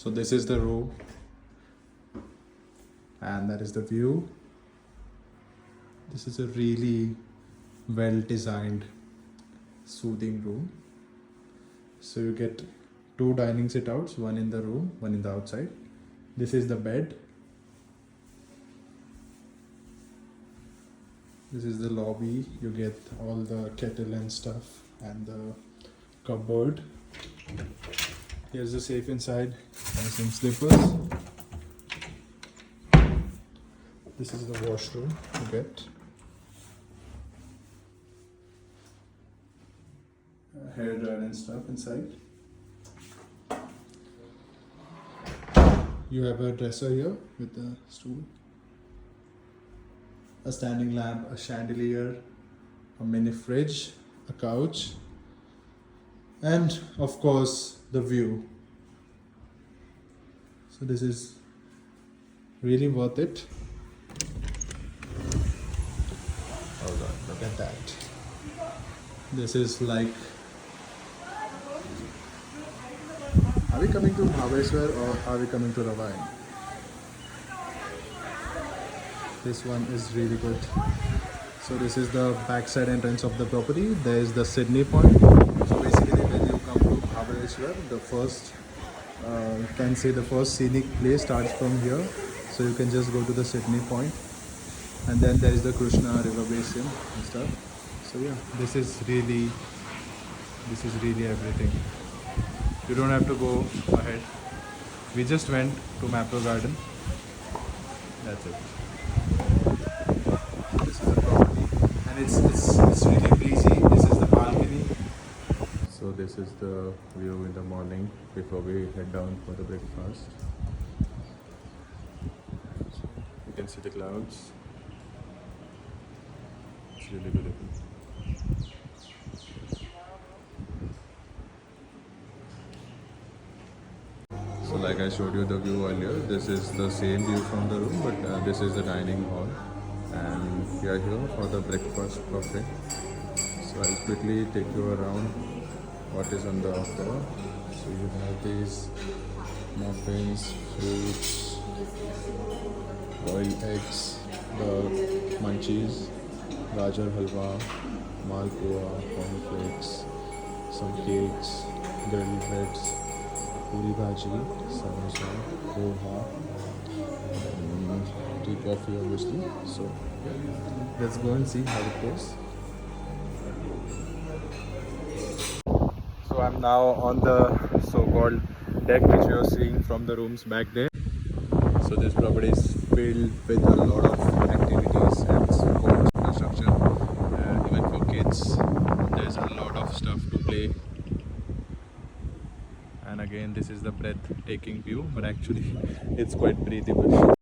So this is the room, and that is the view. This is a really well designed, soothing room. So you get two dining sit outs, one in the room, one in the outside. This is the bed. This is the lobby. You get all the kettle and stuff and the cupboard. Here's the safe inside and some slippers. This is the washroom you get. Hair dryer and stuff inside. You have a dresser here with a stool, a standing lamp, a chandelier, a mini fridge, a couch, and of course the view. So this is really worth it. Oh god, look at that. This is like, are we coming to Bhaveshwar or are we coming to Ravine? This one is really good. So this is the backside entrance of the property. There is the Sydney Point. So basically when you come to Bhaveshwar, the first, you can say the first scenic place starts from here. So you can just go to the Sydney Point. And then there is the Krishna River Basin and stuff. So yeah, this is really everything. You don't have to go ahead. We just went to Mapro Garden. That's it. This is the property, and it's really breezy. This is the balcony. So this is the view in the morning before we head down for the breakfast. You can see the clouds. It's really beautiful. So like I showed you the view earlier, this is the same view from the room, but this is the dining hall, and we are here for the breakfast buffet. So I'll quickly take you around what is on the offer. So you have these muffins, fruits, boiled eggs, the munchies, gajar halwa, malpua, cornflakes, some cakes, grilled breads, puri bhaji, samosa, poha, tea, coffee obviously. So let's go and see how it goes. So I'm now on the so-called deck which you are seeing from the rooms back there. So this property is filled with a lot of activities and sports infrastructure, even for kids. There's a lot of stuff to play. And again, this is the breathtaking view, but actually it's quite breathable.